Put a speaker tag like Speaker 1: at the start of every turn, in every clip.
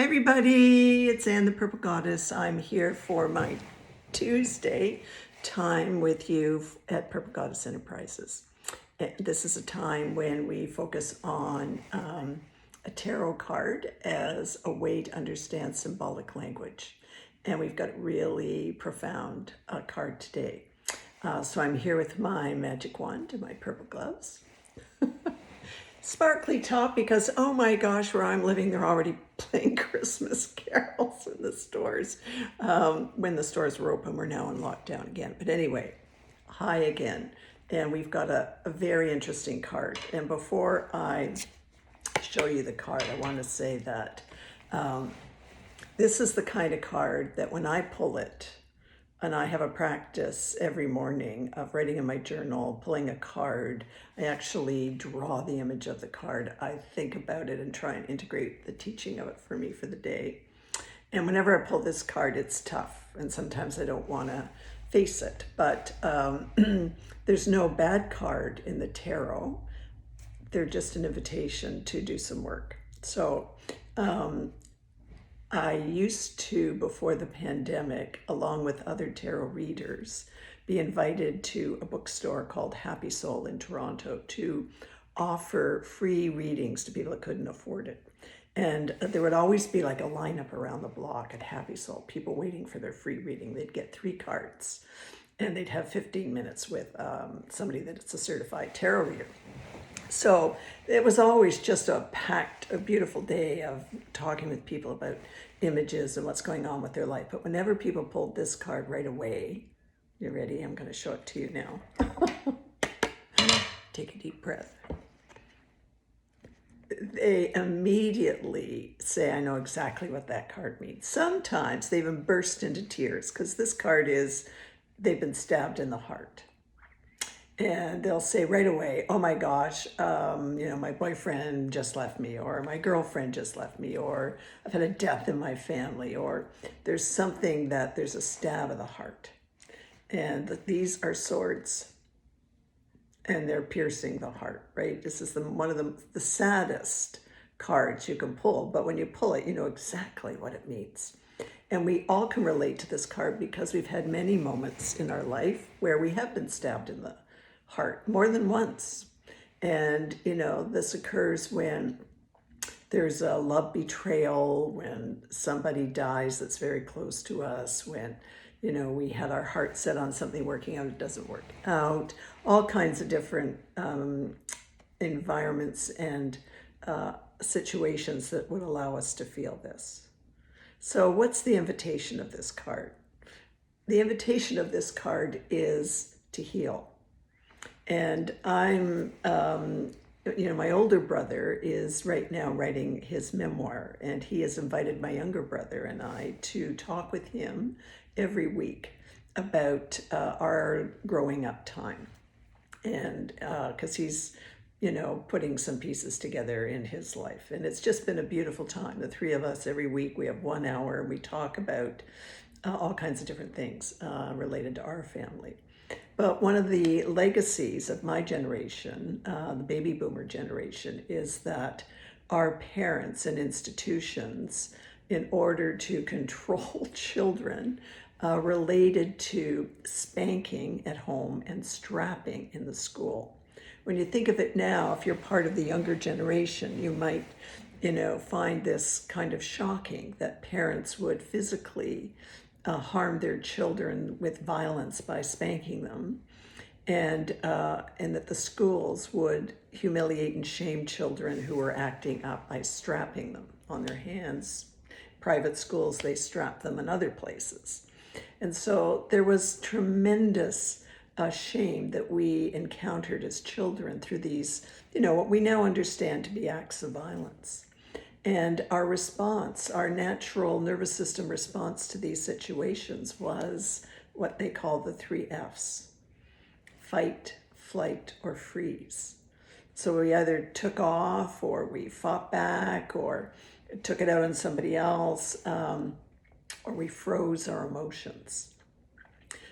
Speaker 1: everybody, it's Anne the Purple Goddess. I'm here for my Tuesday time with you at Purple Goddess Enterprises. And this is a time when we focus on a tarot card as a way to understand symbolic language. And we've got a really profound card today. So I'm here with my magic wand and my purple gloves. Sparkly top because, oh my gosh, where I'm living, they're already playing Christmas carols in the stores. When the stores were open, we're now in lockdown again. But anyway, hi again. And we've got a very interesting card. And before I show you the card, I want to say that this is the kind of card that when I pull it, and I have a practice every morning of writing in my journal, pulling a card. I actually draw the image of the card. I think about it and try and integrate the teaching of it for me for the day. And whenever I pull this card, it's tough. And sometimes I don't want to face it. But there's no bad card in the tarot. They're just an invitation to do some work. So I used to, before the pandemic, along with other tarot readers, be invited to a bookstore called Happy Soul in Toronto to offer free readings to people that couldn't afford it. And there would always be like a lineup around the block at Happy Soul, people waiting for their free reading. They'd get 3 cards and they'd have 15 minutes with somebody that's a certified tarot reader. So it was always just a beautiful day of talking with people about images and what's going on with their life. But whenever people pulled this card right away, you ready? I'm going to show it to you now. Take a deep breath. They immediately say, I know exactly what that card means. Sometimes they even burst into tears because this card is, they've been stabbed in the heart. And they'll say right away, oh my gosh, my boyfriend just left me, or my girlfriend just left me, or I've had a death in my family, or there's a stab of the heart. And these are swords and they're piercing the heart, right? This is one of the saddest cards you can pull, but when you pull it, you know exactly what it means. And we all can relate to this card because we've had many moments in our life where we have been stabbed in the heart more than once. And this occurs when there's a love betrayal, when somebody dies that's very close to us, when we had our heart set on something working out, it doesn't work out, all kinds of different environments and situations that would allow us to feel this. So what's the invitation of this card? The invitation of this card is to heal. And I'm, my older brother is right now writing his memoir, and he has invited my younger brother and I to talk with him every week about our growing up time. And because he's, putting some pieces together in his life. And it's just been a beautiful time. The 3 of us every week, we have 1 hour and we talk about all kinds of different things related to our family. But one of the legacies of my generation, the baby boomer generation, is that our parents and institutions, in order to control children, related to spanking at home and strapping in the school. When you think of it now, if you're part of the younger generation, you might, find this kind of shocking that parents would physically harm their children with violence by spanking them, and that the schools would humiliate and shame children who were acting up by strapping them on their hands. Private schools, they strap them in other places. And so there was tremendous shame that we encountered as children through these, what we now understand to be acts of violence. And our response, our natural nervous system response to these situations was what they call the 3 Fs: fight, flight, or freeze. So we either took off, or we fought back, or took it out on somebody else, or we froze our emotions.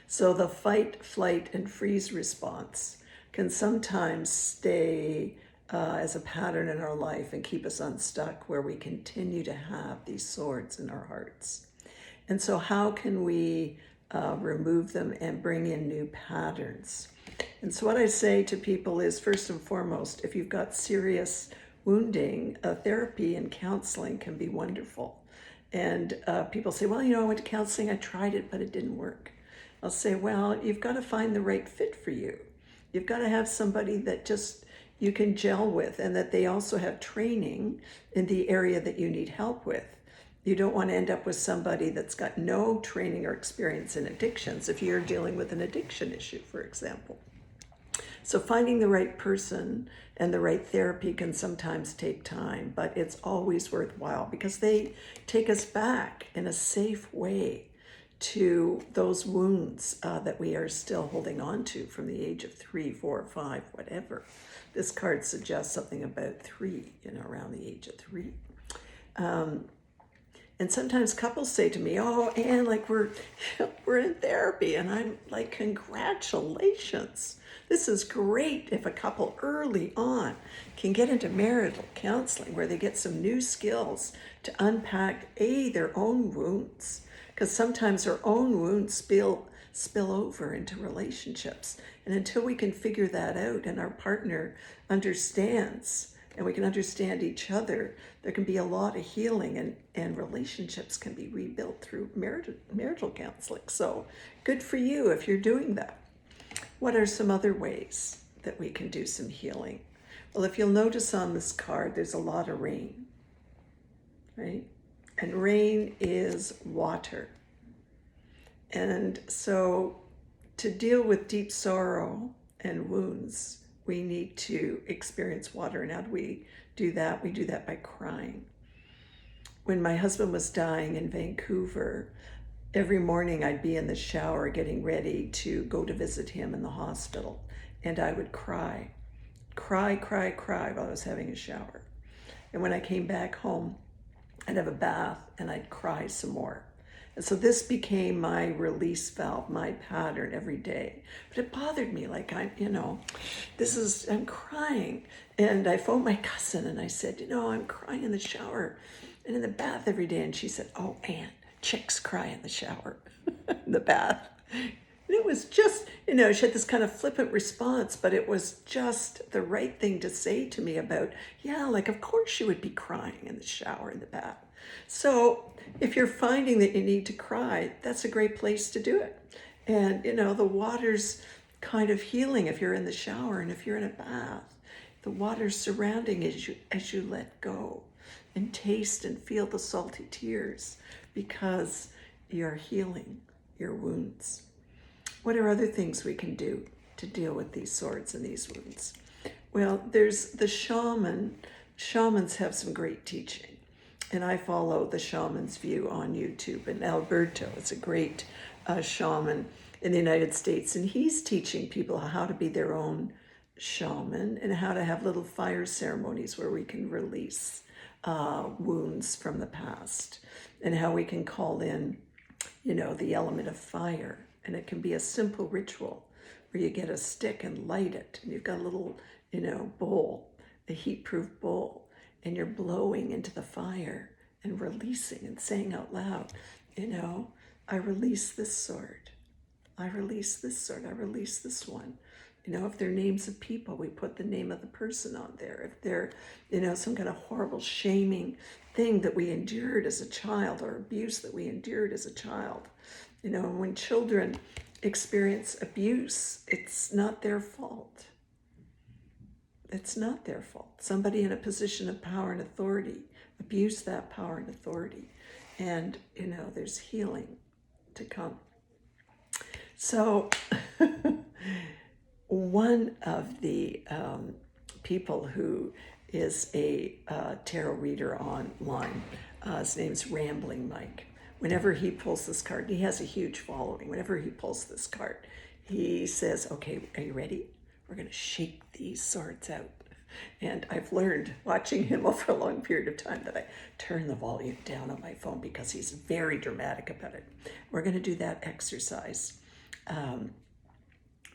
Speaker 1: So the fight, flight, and freeze response can sometimes stay as a pattern in our life and keep us unstuck, where we continue to have these swords in our hearts. And so how can we remove them and bring in new patterns? And so what I say to people is, first and foremost, if you've got serious wounding, therapy and counseling can be wonderful. And people say, well, I went to counseling, I tried it, but it didn't work. I'll say, well, you've got to find the right fit for you. You've got to have somebody that just you can gel with, and that they also have training in the area that you need help with. You don't want to end up with somebody that's got no training or experience in addictions if you're dealing with an addiction issue, for example. So finding the right person and the right therapy can sometimes take time, but it's always worthwhile because they take us back in a safe way to those wounds that we are still holding on to from the age of 3, 4, 5, whatever. This card suggests something about 3, around the age of 3. And sometimes couples say to me, oh, Anne, like we're in therapy. And I'm like, congratulations. This is great if a couple early on can get into marital counseling where they get some new skills to unpack, their own wounds. Because sometimes our own wounds spill over into relationships. And until we can figure that out and our partner understands and we can understand each other, there can be a lot of healing, and relationships can be rebuilt through marital counseling. So good for you if you're doing that. What are some other ways that we can do some healing? Well, if you'll notice on this card, there's a lot of rain, right? And rain is water. And so to deal with deep sorrow and wounds, we need to experience water. And how do we do that? We do that by crying. When my husband was dying in Vancouver, every morning I'd be in the shower getting ready to go to visit him in the hospital. And I would cry while I was having a shower. And when I came back home, I'd have a bath and I'd cry some more. And so this became my release valve, my pattern every day. But it bothered me, like I'm crying. And I phoned my cousin and I said, I'm crying in the shower and in the bath every day. And she said, oh, Anne, chicks cry in the shower, in the bath. And it was just, she had this kind of flippant response, but it was just the right thing to say to me about, of course you would be crying in the shower, in the bath. So if you're finding that you need to cry, that's a great place to do it. And, the water's kind of healing if you're in the shower, and if you're in a bath, the water's surrounding as you let go and taste and feel the salty tears because you're healing your wounds. What are other things we can do to deal with these swords and these wounds? Well, there's the shaman. Shamans have some great teaching. And I follow the shaman's view on YouTube. And Alberto is a great shaman in the United States. And he's teaching people how to be their own shaman and how to have little fire ceremonies where we can release wounds from the past, and how we can call in, the element of fire. And it can be a simple ritual where you get a stick and light it. And you've got a little, bowl, a heat-proof bowl, and you're blowing into the fire and releasing and saying out loud, I release this sword. I release this sword. I release this one. If they're names of people, we put the name of the person on there. If they're, some kind of horrible shaming thing that we endured as a child, or abuse that we endured as a child. When children experience abuse, it's not their fault. It's not their fault. Somebody in a position of power and authority abused that power and authority. And, there's healing to come. So one of the people who is a tarot reader online, his name's Rambling Mike. Whenever he pulls this card, he has a huge following. Whenever he pulls this card, he says, okay, are you ready? We're going to shake these swords out. And I've learned, watching him over a long period of time, that I turn the volume down on my phone because he's very dramatic about it. We're going to do that exercise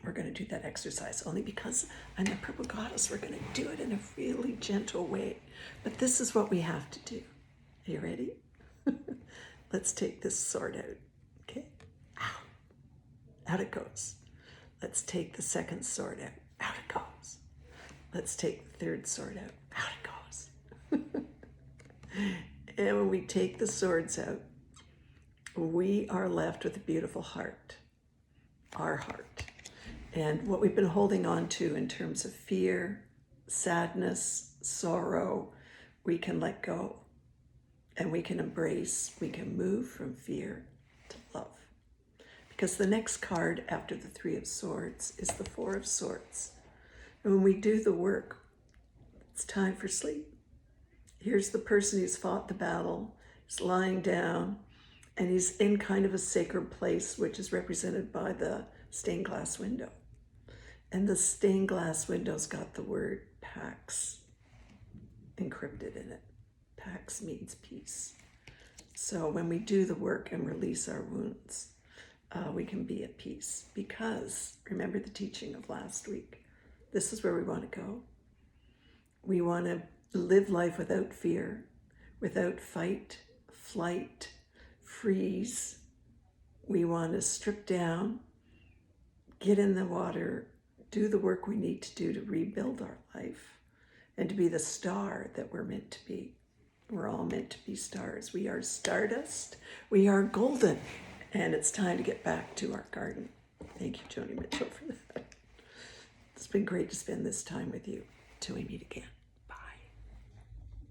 Speaker 1: we're going to do that exercise. Only because I'm the purple goddess, we're going to do it in a really gentle way. But this is what we have to do. Are you ready? Let's take this sword out. Okay? Ow. Out it goes. Let's take the second sword out. Out it goes. Let's take the third sword out. Out it goes. And when we take the swords out, we are left with a beautiful heart. Our heart. And what we've been holding on to in terms of fear, sadness, sorrow, we can let go. And we can embrace, we can move from fear to love. Because the next card after the Three of Swords is the Four of Swords. And when we do the work, it's time for sleep. Here's the person who's fought the battle. He's lying down, and he's in kind of a sacred place, which is represented by the stained glass window. And the stained glass window's got the word Pax encrypted in it. Pax means peace. So when we do the work and release our wounds, we can be at peace. Because, remember the teaching of last week, this is where we want to go. We want to live life without fear, without fight, flight, freeze. We want to strip down, get in the water, do the work we need to do to rebuild our life, and to be the star that we're meant to be. We're all meant to be stars. We are stardust. We are golden. And it's time to get back to our garden. Thank you, Joni Mitchell, for that. It's been great to spend this time with you till we meet again.